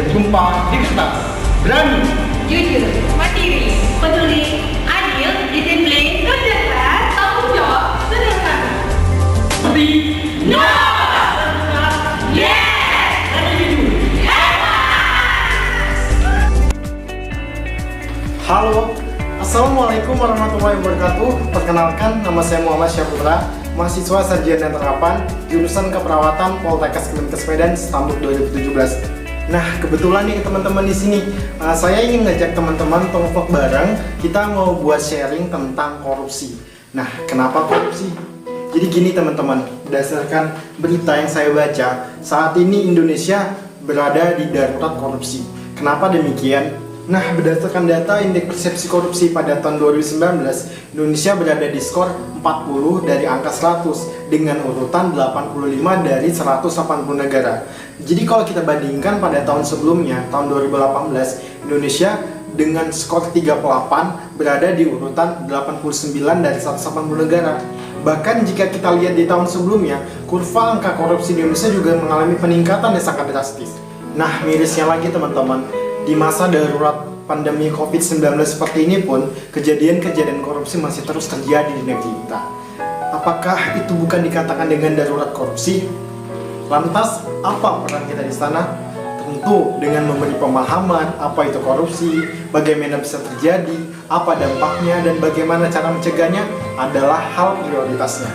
berjumpa di kertas. Berani, jujur, mandiri, peduli, adil, disiplin, cerdas, tanggung jawab, sederhana. seperti No! Yes! Halo, Assalamualaikum warahmatullahi wabarakatuh. Perkenalkan, nama saya Muhammad Syahputra, mahasiswa Sarjana Terapan, jurusan Keperawatan Poltekkes Kemenkes Medan, Stambuk 2017. Nah, kebetulan nih teman-teman di sini, saya ingin ngajak teman-teman untuk bareng. Kita mau buat sharing tentang korupsi. Nah, kenapa korupsi? Jadi gini teman-teman, berdasarkan berita yang saya baca, saat ini Indonesia berada di darurat korupsi. Kenapa demikian? Nah, berdasarkan data indeks persepsi korupsi pada tahun 2019, Indonesia berada di skor 40 dari angka 100 dengan urutan 85 dari 180 negara. Jadi kalau kita bandingkan pada tahun sebelumnya, tahun 2018, Indonesia dengan skor 38 berada di urutan 89 dari 180 negara. Bahkan jika kita lihat di tahun sebelumnya, kurva angka korupsi di Indonesia juga mengalami peningkatan yang sangat drastis. Nah, mirisnya lagi teman-teman, di masa darurat pandemi COVID-19 seperti ini pun, kejadian-kejadian korupsi masih terus terjadi di negeri kita. Apakah itu bukan dikatakan dengan darurat korupsi? Lantas, apa peran kita di sana? Tentu dengan memberi pemahaman apa itu korupsi, bagaimana bisa terjadi, apa dampaknya, dan bagaimana cara mencegahnya adalah hal prioritasnya.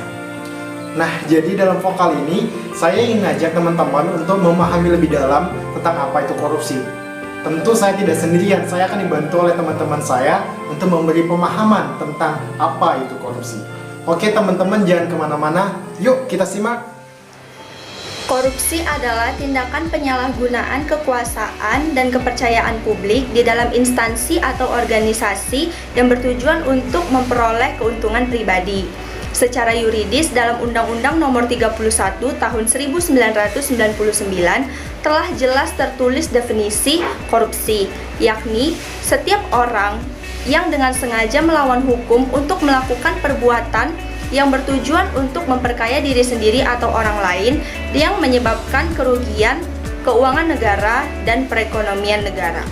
Nah, jadi dalam vokal ini, saya ingin ngajak teman-teman untuk memahami lebih dalam tentang apa itu korupsi. Tentu saya tidak sendirian, saya akan dibantu oleh teman-teman saya untuk memberi pemahaman tentang apa itu korupsi. Oke teman-teman, jangan kemana-mana, yuk kita simak. Korupsi adalah tindakan penyalahgunaan kekuasaan dan kepercayaan publik di dalam instansi atau organisasi yang bertujuan untuk memperoleh keuntungan pribadi. Secara yuridis, dalam Undang-Undang Nomor 31 Tahun 1999 telah jelas tertulis definisi korupsi, yakni setiap orang yang dengan sengaja melawan hukum untuk melakukan perbuatan yang bertujuan untuk memperkaya diri sendiri atau orang lain yang menyebabkan kerugian keuangan negara dan perekonomian negara.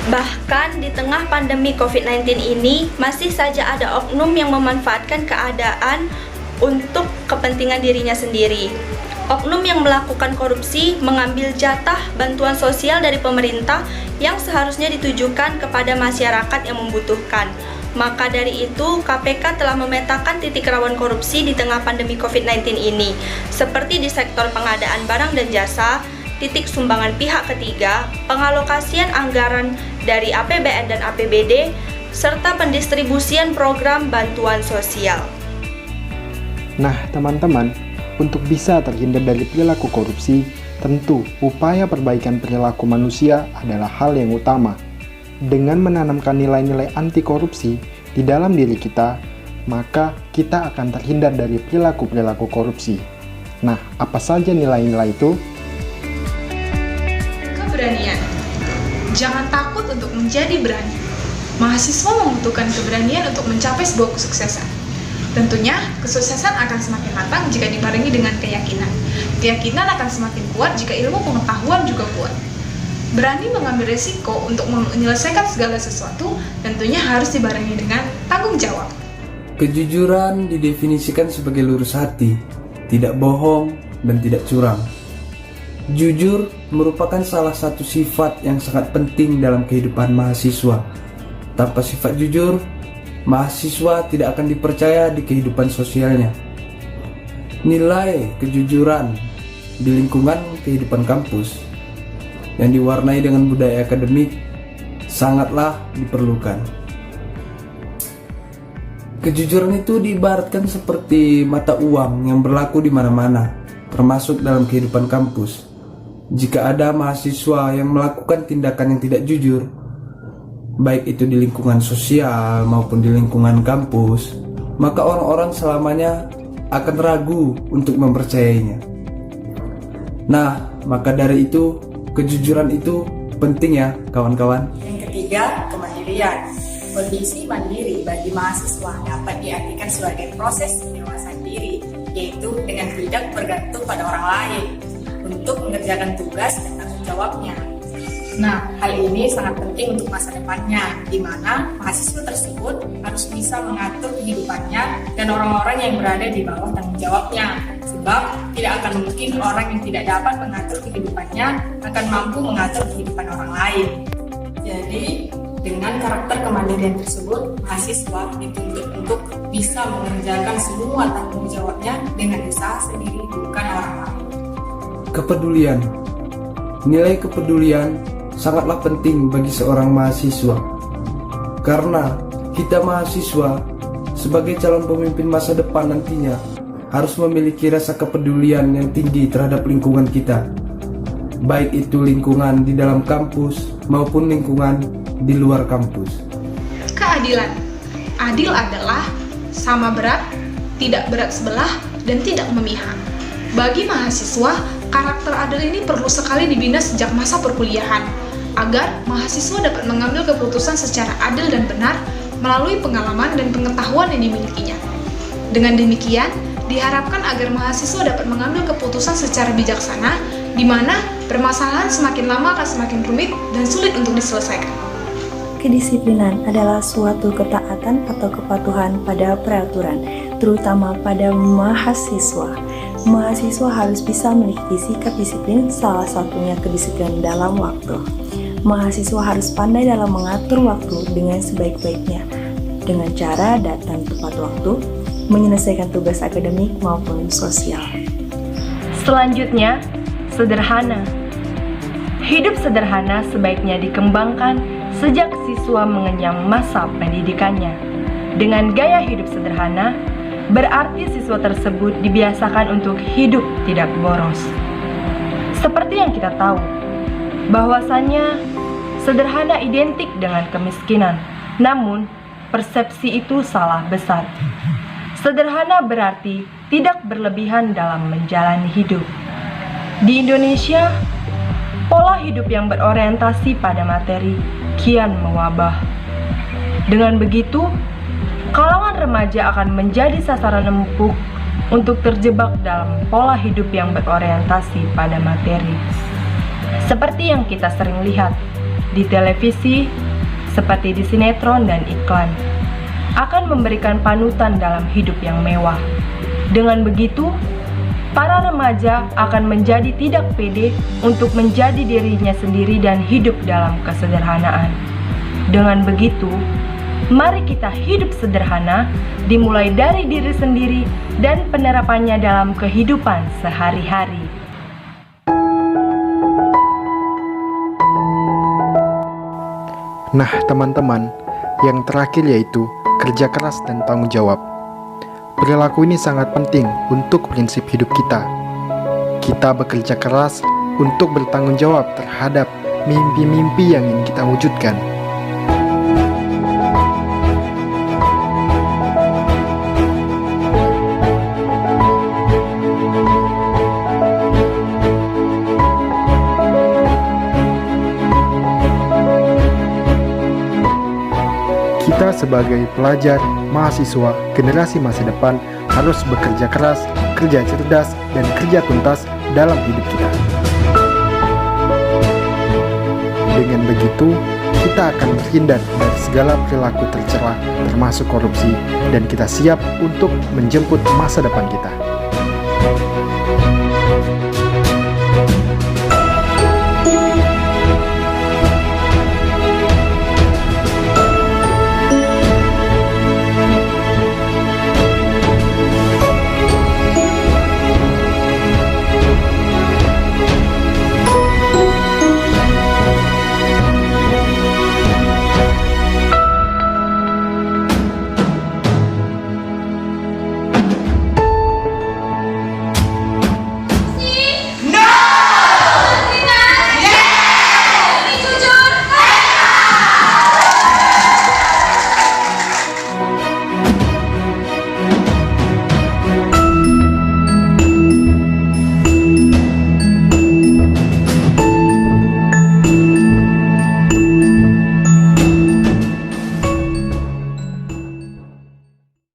Bahkan di tengah pandemi COVID-19 ini, masih saja ada oknum yang memanfaatkan keadaan untuk kepentingan dirinya sendiri. Oknum yang melakukan korupsi mengambil jatah bantuan sosial dari pemerintah yang seharusnya ditujukan kepada masyarakat yang membutuhkan. Maka dari itu, KPK telah memetakan titik rawan korupsi di tengah pandemi COVID-19 ini, seperti di sektor pengadaan barang dan jasa, titik sumbangan pihak ketiga, pengalokasian anggaran dari APBN dan APBD, serta pendistribusian program bantuan sosial. Nah teman-teman, untuk bisa terhindar dari perilaku korupsi, tentu upaya perbaikan perilaku manusia adalah hal yang utama. Dengan menanamkan nilai-nilai anti korupsi di dalam diri kita, maka kita akan terhindar dari perilaku-perilaku korupsi. Nah, apa saja nilai-nilai itu? Keberanian. Jangan takut untuk menjadi berani. Mahasiswa membutuhkan keberanian untuk mencapai sebuah kesuksesan. Tentunya, kesuksesan akan semakin matang jika dibarengi dengan keyakinan. Keyakinan akan semakin kuat jika ilmu pengetahuan juga kuat. Berani mengambil resiko untuk menyelesaikan segala sesuatu tentunya harus dibarengi dengan tanggung jawab. Kejujuran didefinisikan sebagai lurus hati, tidak bohong dan tidak curang. Jujur merupakan salah satu sifat yang sangat penting dalam kehidupan mahasiswa. Tanpa sifat jujur, mahasiswa tidak akan dipercaya di kehidupan sosialnya. Nilai kejujuran di lingkungan kehidupan kampus yang diwarnai dengan budaya akademik sangatlah diperlukan. Kejujuran itu diibaratkan seperti mata uang yang berlaku di mana-mana, termasuk dalam kehidupan kampus. Jika ada mahasiswa yang melakukan tindakan yang tidak jujur, baik itu di lingkungan sosial maupun di lingkungan kampus, maka orang-orang selamanya akan ragu untuk mempercayainya. Nah, maka dari itu, kejujuran itu penting ya kawan-kawan. Yang ketiga, kemandirian. Kondisi mandiri bagi mahasiswa dapat diartikan sebagai proses pendewasaan diri, yaitu dengan tidak bergantung pada orang lain untuk mengerjakan tugas dan tanggung jawabnya. Nah, hal ini sangat penting untuk masa depannya, di mana mahasiswa tersebut harus bisa mengatur kehidupannya dan orang-orang yang berada di bawah tanggung jawabnya. Sebab tidak akan mungkin orang yang tidak dapat mengatur kehidupannya akan mampu mengatur kehidupan orang lain. Jadi, dengan karakter kemandirian tersebut, mahasiswa dituntut untuk bisa mengerjakan semua tanggung jawabnya dengan usaha sendiri, bukan orang lain. Kepedulian. Nilai kepedulian sangatlah penting bagi seorang mahasiswa. Karena kita mahasiswa sebagai calon pemimpin masa depan nantinya harus memiliki rasa kepedulian yang tinggi terhadap lingkungan kita. Baik itu lingkungan di dalam kampus maupun lingkungan di luar kampus. Keadilan. Adil adalah sama berat, tidak berat sebelah, dan tidak memihak. Bagi mahasiswa, karakter adil ini perlu sekali dibina sejak masa perkuliahan, agar mahasiswa dapat mengambil keputusan secara adil dan benar melalui pengalaman dan pengetahuan yang dimilikinya. Dengan demikian, diharapkan agar mahasiswa dapat mengambil keputusan secara bijaksana, di mana permasalahan semakin lama akan semakin rumit dan sulit untuk diselesaikan. Kedisiplinan adalah suatu ketaatan atau kepatuhan pada peraturan, terutama pada mahasiswa. Mahasiswa harus bisa memiliki sikap disiplin, salah satunya kedisiplinan dalam waktu. Mahasiswa harus pandai dalam mengatur waktu dengan sebaik-baiknya, dengan cara datang tepat waktu, menyelesaikan tugas akademik maupun sosial. Selanjutnya, sederhana. Hidup sederhana sebaiknya dikembangkan sejak siswa mengenyam masa pendidikannya. Dengan gaya hidup sederhana, berarti siswa tersebut dibiasakan untuk hidup tidak boros. Seperti yang kita tahu, bahwasannya sederhana identik dengan kemiskinan, namun persepsi itu salah besar. Sederhana berarti tidak berlebihan dalam menjalani hidup. Di Indonesia, pola hidup yang berorientasi pada materi kian mewabah. Dengan begitu, kalangan remaja akan menjadi sasaran empuk untuk terjebak dalam pola hidup yang berorientasi pada materi. Seperti yang kita sering lihat di televisi, seperti di sinetron dan iklan, akan memberikan panutan dalam hidup yang mewah. Dengan begitu, para remaja akan menjadi tidak pede untuk menjadi dirinya sendiri dan hidup dalam kesederhanaan. Dengan begitu, mari kita hidup sederhana, dimulai dari diri sendiri dan penerapannya dalam kehidupan sehari-hari. Nah, teman-teman, yang terakhir yaitu kerja keras dan tanggung jawab. Perilaku ini sangat penting untuk prinsip hidup kita. Kita bekerja keras untuk bertanggung jawab terhadap mimpi-mimpi yang ingin kita wujudkan. Kita sebagai pelajar, mahasiswa, generasi masa depan harus bekerja keras, kerja cerdas, dan kerja tuntas dalam hidup kita. Dengan begitu, kita akan terhindar dari segala perilaku tercela, termasuk korupsi, dan kita siap untuk menjemput masa depan kita.